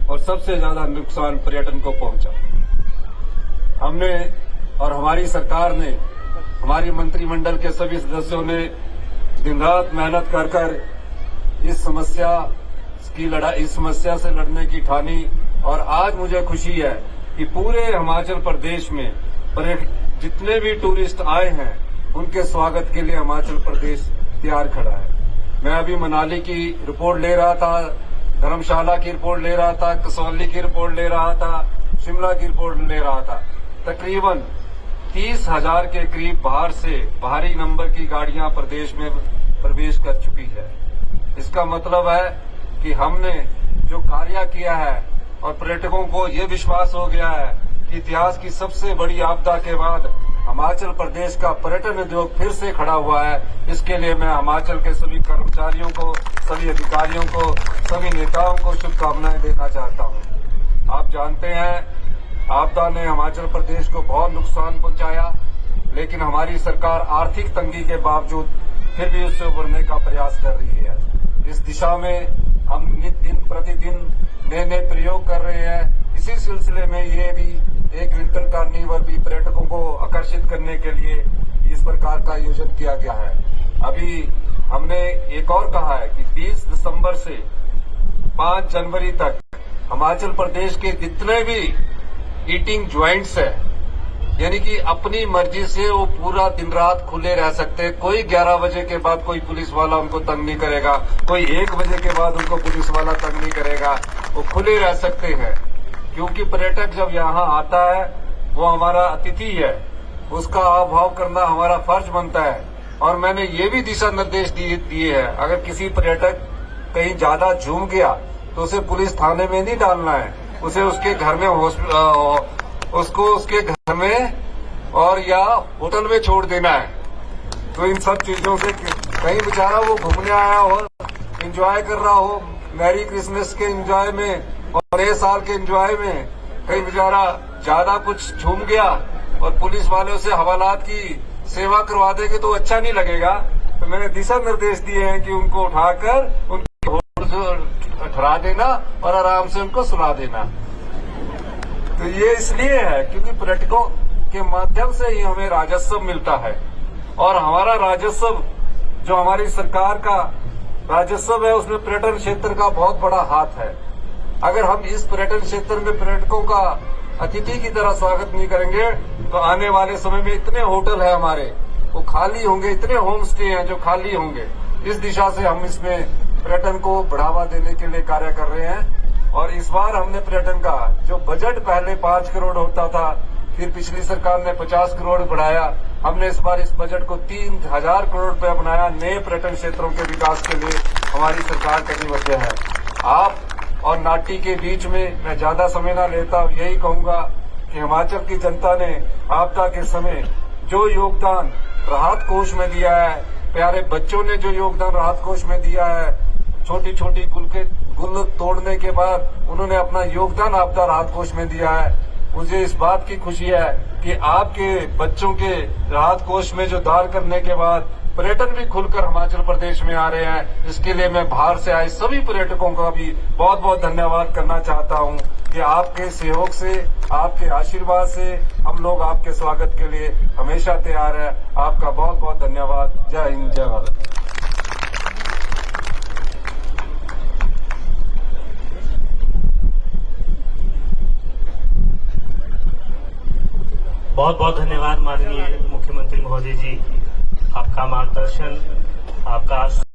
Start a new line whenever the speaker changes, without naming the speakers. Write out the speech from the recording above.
और सबसे ज्यादा नुकसान पर्यटन को पहुंचा। हमने और हमारी सरकार ने, हमारी मंत्रिमंडल के सभी सदस्यों ने दिन रात मेहनत कर इस समस्या से लड़ने की ठानी। और आज मुझे खुशी है कि पूरे हिमाचल प्रदेश में जितने भी टूरिस्ट आए हैं उनके स्वागत के लिए हिमाचल प्रदेश तैयार खड़ा है। मैं अभी मनाली की रिपोर्ट ले रहा था, धर्मशाला की रिपोर्ट ले रहा था, कसौली की रिपोर्ट ले रहा था, शिमला की रिपोर्ट ले रहा था। तकरीबन 30,000 के करीब बाहर से भारी नंबर की गाड़ियां प्रदेश में प्रवेश कर चुकी है। इसका मतलब है कि हमने जो कार्य किया है और पर्यटकों को ये विश्वास हो गया है कि इतिहास की सबसे बड़ी आपदा के बाद हिमाचल प्रदेश का पर्यटन उद्योग फिर से खड़ा हुआ है। इसके लिए मैं हिमाचल के सभी कर्मचारियों को, सभी अधिकारियों को, सभी नेताओं को शुभकामनाएं देना चाहता हूं। आप जानते हैं आपदा ने हिमाचल प्रदेश को बहुत नुकसान पहुंचाया, लेकिन हमारी सरकार आर्थिक तंगी के बावजूद फिर भी उससे उबरने का प्रयास कर रही है। इस दिशा में हम दिन प्रतिदिन नए नए प्रयोग कर रहे हैं। इसी सिलसिले में ये भी एक विंटर कार्निवल भी पर्यटकों को आकर्षित करने के लिए इस प्रकार का आयोजन किया गया है। अभी हमने एक और कहा है कि 20 दिसंबर से 5 जनवरी तक हिमाचल प्रदेश के जितने भी ईटिंग ज्वाइंट्स है, यानी कि अपनी मर्जी से वो पूरा दिन रात खुले रह सकते हैं। कोई 11 बजे के बाद कोई पुलिस वाला उनको तंग नहीं करेगा, कोई 1 बजे के बाद उनको पुलिस वाला तंग नहीं करेगा। वो खुले रह सकते हैं, क्योंकि पर्यटक जब यहाँ आता है वो हमारा अतिथि है, उसका अभाव करना हमारा फर्ज बनता है। और मैंने ये भी दिशा निर्देश दिए हैं, अगर किसी पर्यटक कहीं ज्यादा झूम गया तो उसे पुलिस थाने में नहीं डालना है, उसे उसके घर में उसको उसके घर में और या होटल में छोड़ देना है। तो इन सब चीजों से कहीं बेचारा वो घूमने आया हो, एंजॉय कर रहा हो, मैरी क्रिसमस के एंजॉय में और नए साल के एंजॉय में कहीं बेचारा ज्यादा कुछ झूम गया और पुलिस वाले उसे हवालात की सेवा करवा देंगे तो अच्छा नहीं लगेगा। तो मैंने दिशा निर्देश दिए हैं कि उनको उठाकर उनके होटल ठहरा देना और आराम से उनको सुला देना। तो ये इसलिए है क्योंकि पर्यटकों के माध्यम से ही हमें राजस्व मिलता है, और हमारा राजस्व जो हमारी सरकार का राजस्व है उसमें पर्यटन क्षेत्र का बहुत बड़ा हाथ है। अगर हम इस पर्यटन क्षेत्र में पर्यटकों का अतिथि की तरह स्वागत नहीं करेंगे तो आने वाले समय में इतने होटल है हमारे वो खाली होंगे, इतने होम स्टे हैं जो खाली होंगे। इस दिशा से हम इसमें पर्यटन को बढ़ावा देने के लिए कार्य कर रहे हैं। और इस बार हमने पर्यटन का जो बजट पहले 5 करोड़ होता था, फिर पिछली सरकार ने 50 करोड़ बढ़ाया, हमने इस बार इस बजट को 3,000 करोड़ रुपया बनाया। नए पर्यटन क्षेत्रों के विकास के लिए हमारी सरकार कटिबद्ध है। आप और नाटी के बीच में मैं ज्यादा समय न लेता, यही कहूंगा कि हिमाचल की जनता ने आपदा के समय जो योगदान राहत कोष में दिया है, प्यारे बच्चों ने जो योगदान राहत कोष में दिया है, छोटी छोटी गुल तोड़ने के बाद उन्होंने अपना योगदान आपदा राहत कोष में दिया है। मुझे इस बात की खुशी है कि आपके बच्चों के राहत कोष में जो दान करने के बाद पर्यटन भी खुलकर हिमाचल प्रदेश में आ रहे हैं। इसके लिए मैं बाहर से आए सभी पर्यटकों का भी बहुत बहुत धन्यवाद करना चाहता हूं कि आपके सहयोग से, आपके आशीर्वाद से हम लोग आपके स्वागत के लिए हमेशा तैयार है। आपका बहुत बहुत धन्यवाद। जय हिंद, जय भारत।
बहुत बहुत धन्यवाद माननीय मुख्यमंत्री महोदय जी, आपका मार्गदर्शन, आपका